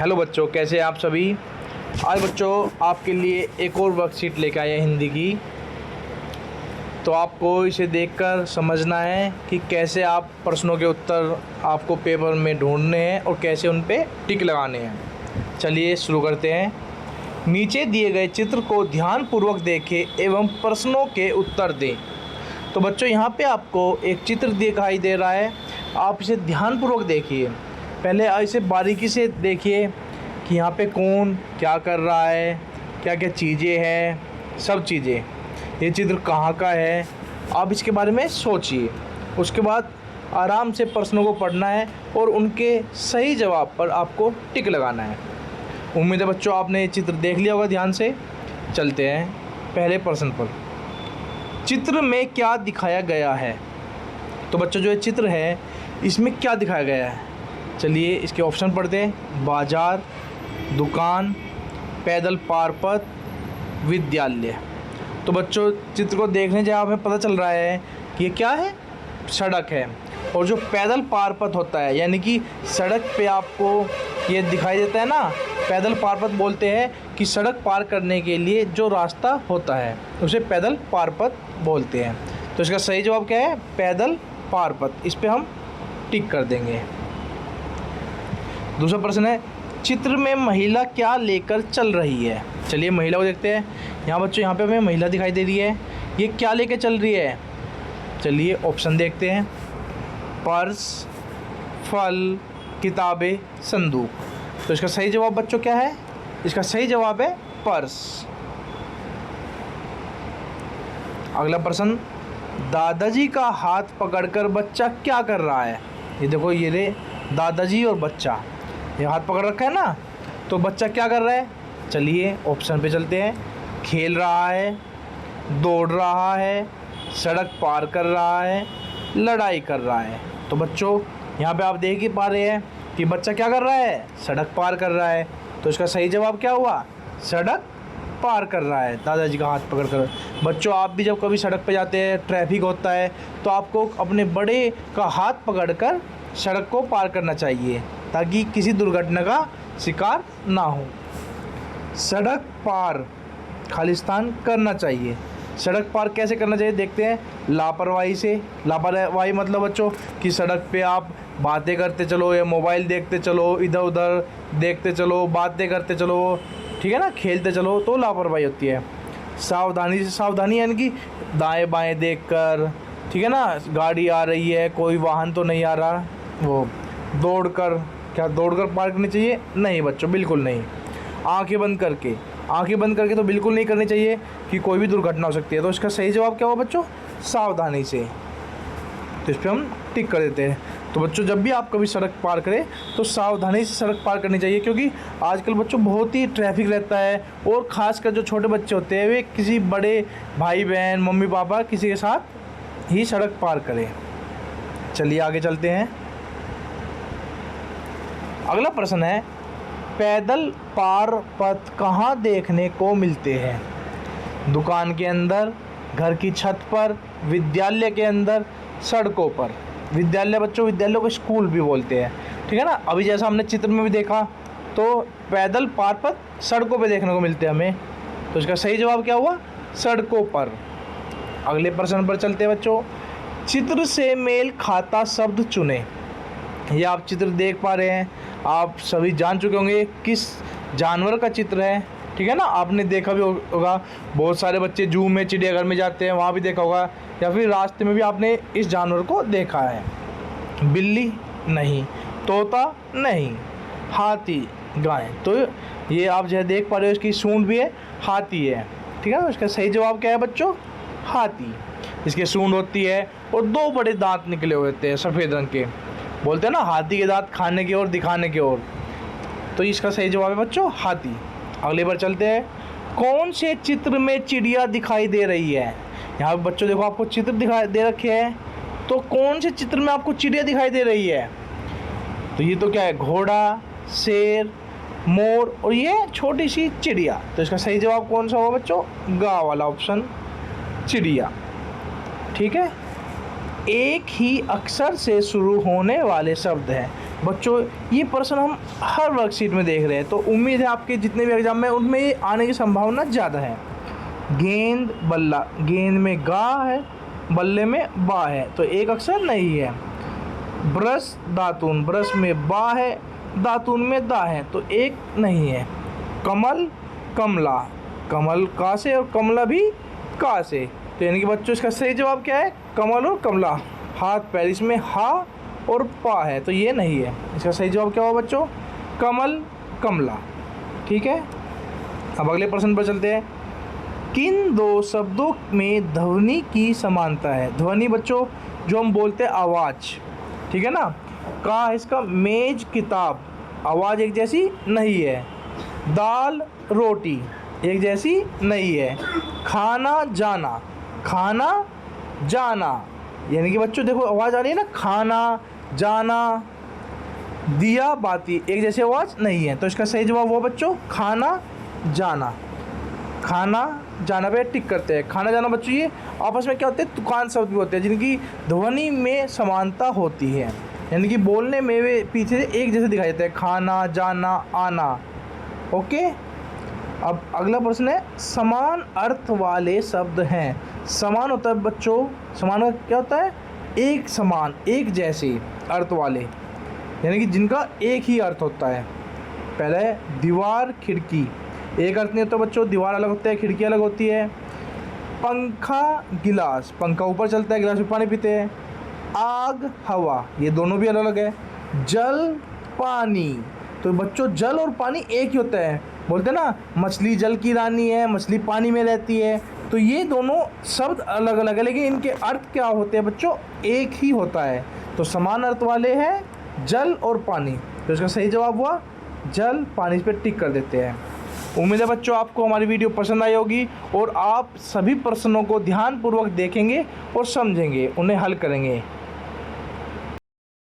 Hello बच्चों, कैसे हैं आप सभी। आज बच्चों आपके लिए एक और वर्कशीट लेकर आए हैं हिंदी की। तो आपको इसे देखकर समझना है कि कैसे आप प्रश्नों के उत्तर आपको पेपर में ढूंढने हैं और कैसे उन पे टिक लगाने हैं। चलिए शुरू करते हैं। नीचे दिए गए चित्र को ध्यानपूर्वक देखें एवं प्रश्नों के उत्तर दें। तो बच्चों यहाँ पे आपको एक चित्र दिखाई दे रहा है, आप इसे ध्यानपूर्वक देखिए। पहले इसे बारीकी से देखिए कि यहाँ पे कौन क्या कर रहा है, क्या क्या चीज़ें हैं, सब चीज़ें। ये चित्र कहाँ का है आप इसके बारे में सोचिए। उसके बाद आराम से प्रश्नों को पढ़ना है और उनके सही जवाब पर आपको टिक लगाना है। उम्मीद है बच्चों आपने ये चित्र देख लिया होगा ध्यान से। चलते हैं पहले प्रश्न पर। चित्र में क्या दिखाया गया है। तो बच्चों जो ये चित्र है इसमें क्या दिखाया गया है, चलिए इसके ऑप्शन पढ़ते हैं। बाजार, दुकान, पैदल पार पथ, विद्यालय। तो बच्चों चित्र को देखने से हमें पता चल रहा है कि ये क्या है, सड़क है। और जो पैदल पार पथ होता है यानी कि सड़क पे आपको ये दिखाई देता है ना, पैदल पार पथ बोलते हैं कि सड़क पार करने के लिए जो रास्ता होता है उसे पैदल पार पथ बोलते हैं। तो इसका सही जवाब क्या है, पैदल पार पथ। इस पे हम टिक कर देंगे। दूसरा प्रश्न है, चित्र में महिला क्या लेकर चल रही है। चलिए महिला को देखते हैं। यहाँ बच्चों यहाँ पे हमें महिला दिखाई दे रही है, ये क्या लेकर चल रही है। चलिए ऑप्शन देखते हैं। पर्स, फल, किताबें, संदूक। तो इसका सही जवाब बच्चों क्या है, इसका सही जवाब है पर्स। अगला प्रश्न, दादाजी का हाथ पकड़कर बच्चा क्या कर रहा है। ये देखो ये रे दादाजी और बच्चा, ये हाथ पकड़ रखा है ना, तो बच्चा क्या कर रहा है। चलिए ऑप्शन पे चलते हैं। खेल रहा है, दौड़ रहा है, सड़क पार कर रहा है, लड़ाई कर रहा है। तो बच्चों यहाँ पे आप देख ही पा रहे हैं कि बच्चा क्या कर रहा है, सड़क पार कर रहा है। तो इसका सही जवाब क्या हुआ, सड़क पार कर रहा है दादाजी का हाथ पकड़कर। बच्चों आप भी जब कभी सड़क पे जाते हैं, ट्रैफिक होता है, तो आपको अपने बड़े का हाथ पकड़कर सड़क को पार करना चाहिए ताकि किसी दुर्घटना का शिकार ना हो। सड़क पार खालिस्तान करना चाहिए। सड़क पार कैसे करना चाहिए देखते हैं, लापरवाही से। लापरवाही मतलब बच्चों कि सड़क पे आप बातें करते चलो या मोबाइल देखते चलो, इधर उधर देखते चलो, बातें करते चलो, ठीक है ना, खेलते चलो, तो लापरवाही होती है। सावधानी से, सावधानी यानी कि दाएं बाएं देखकर, ठीक है ना, गाड़ी आ रही है, कोई वाहन तो नहीं आ रहा। वो दौड़कर, क्या दौड़कर पार करनी चाहिए, नहीं बच्चों बिल्कुल नहीं। आंखें बंद करके, आंखें बंद करके तो बिल्कुल नहीं करनी चाहिए कि कोई भी दुर्घटना हो सकती है। तो इसका सही जवाब क्या हुआ बच्चों, सावधानी से। तो इस पर हम टिक कर देते हैं। तो बच्चों जब भी आप कभी सड़क पार करें तो सावधानी से सड़क पार करनी चाहिए, क्योंकि आजकल बच्चों बहुत ही ट्रैफिक रहता है। और ख़ासकर जो छोटे बच्चे होते हैं वे किसी बड़े भाई बहन, मम्मी पापा किसी के साथ ही सड़क पार करें। चलिए आगे चलते हैं। अगला प्रश्न है, पैदल पार पथ कहाँ देखने को मिलते हैं। दुकान के अंदर, घर की छत पर, विद्यालय के अंदर, सड़कों पर। विद्यालय बच्चों, विद्यालय को स्कूल भी बोलते हैं, ठीक है ना। अभी जैसा हमने चित्र में भी देखा तो पैदल पार पथ सड़कों पे देखने को मिलते हैं हमें। तो इसका सही जवाब क्या हुआ, सड़कों पर। अगले प्रश्न पर चलते हैं बच्चों। चित्र से मेल खाता शब्द चुने। ये आप चित्र देख पा रहे हैं, आप सभी जान चुके होंगे किस जानवर का चित्र है, ठीक है ना। आपने देखा भी होगा, बहुत सारे बच्चे जू में, चिड़ियाघर में जाते हैं, वहाँ भी देखा होगा, या फिर रास्ते में भी आपने इस जानवर को देखा है। बिल्ली नहीं, तोता नहीं, हाथी, गाय। तो ये आप जो देख पा रहे हो इसकी सूंड भी है, हाथी है, ठीक है। इसका सही जवाब क्या है बच्चों, हाथी। इसकी सूंड होती है और दो बड़े दांत निकले हुए होते हैं सफ़ेद रंग के, बोलते हैं ना हाथी के दांत खाने की ओर, दिखाने की ओर। तो इसका सही जवाब है बच्चों हाथी। अगले बार चलते हैं। कौन से चित्र में चिड़िया दिखाई दे रही है। यहाँ बच्चों देखो आपको चित्र दिखाई दे रखे हैं, तो कौन से चित्र में आपको चिड़िया दिखाई दे रही है। तो ये तो क्या है, घोड़ा, शेर, मोर और ये छोटी सी चिड़िया। तो इसका सही जवाब कौन सा होगा बच्चों, गा वाला ऑप्शन, चिड़िया, ठीक है। एक ही अक्षर से शुरू होने वाले शब्द हैं। बच्चों ये प्रश्न हम हर वर्कशीट में देख रहे हैं, तो उम्मीद है आपके जितने भी एग्जाम में उनमें ये आने की संभावना ज़्यादा है। गेंद बल्ला, गेंद में गा है, बल्ले में बा है, तो एक अक्षर नहीं है। ब्रश दातून, ब्रश में बा है, दातून में दा है, तो एक नहीं है। कमल कमला, कमल का से और कमला भी का से, तो यानी कि बच्चों इसका सही जवाब क्या है? कमल और कमला। हाथ पैर, इसमें हा और पा है, तो ये नहीं है। इसका सही जवाब क्या होगा बच्चों? कमल कमला। ठीक है, अब अगले प्रश्न पर चलते हैं। किन दो शब्दों में ध्वनि की समानता है? ध्वनि बच्चों जो हम बोलते हैं आवाज़, ठीक है ना। का इसका मेज किताब, आवाज़ एक जैसी नहीं है। दाल रोटी एक जैसी नहीं है। खाना जाना, खाना जाना, यानी कि बच्चों देखो आवाज़ आ रही है ना, खाना जाना। दिया बाती एक जैसी आवाज़ नहीं है, तो इसका सही जवाब हुआ बच्चों खाना जाना। खाना जाना पे टिक करते हैं। खाना जाना बच्चों ये आपस में क्या होते हैं? तुकान शब्द भी होते हैं जिनकी ध्वनि में समानता होती है, यानी कि बोलने में वे पीछे से एक जैसे दिखाई देते हैं। खाना जाना आना। ओके, अब अगला प्रश्न है, समान अर्थ वाले शब्द हैं। समान होता है बच्चों, समान क्या होता है? एक समान, एक जैसे अर्थ वाले, यानी कि जिनका एक ही अर्थ होता है। पहला है दीवार खिड़की, एक अर्थ नहीं होता बच्चों, दीवार अलग होता है, खिड़की अलग होती है। पंखा गिलास, पंखा ऊपर चलता है, गिलास में पानी पीते हैं। आग हवा, ये दोनों भी अलग अलग है। जल पानी, तो बच्चों जल और पानी एक ही होता है। बोलते हैं ना मछली जल की रानी है, मछली पानी में रहती है, तो ये दोनों शब्द अलग अलग है, लेकिन इनके अर्थ क्या होते हैं बच्चों? एक ही होता है। तो समान अर्थ वाले हैं जल और पानी, तो इसका सही जवाब हुआ जल पानी। इस पर टिक कर देते हैं। उम्मीद है बच्चों आपको हमारी वीडियो पसंद आई होगी और आप सभी प्रश्नों को ध्यानपूर्वक देखेंगे और समझेंगे, उन्हें हल करेंगे।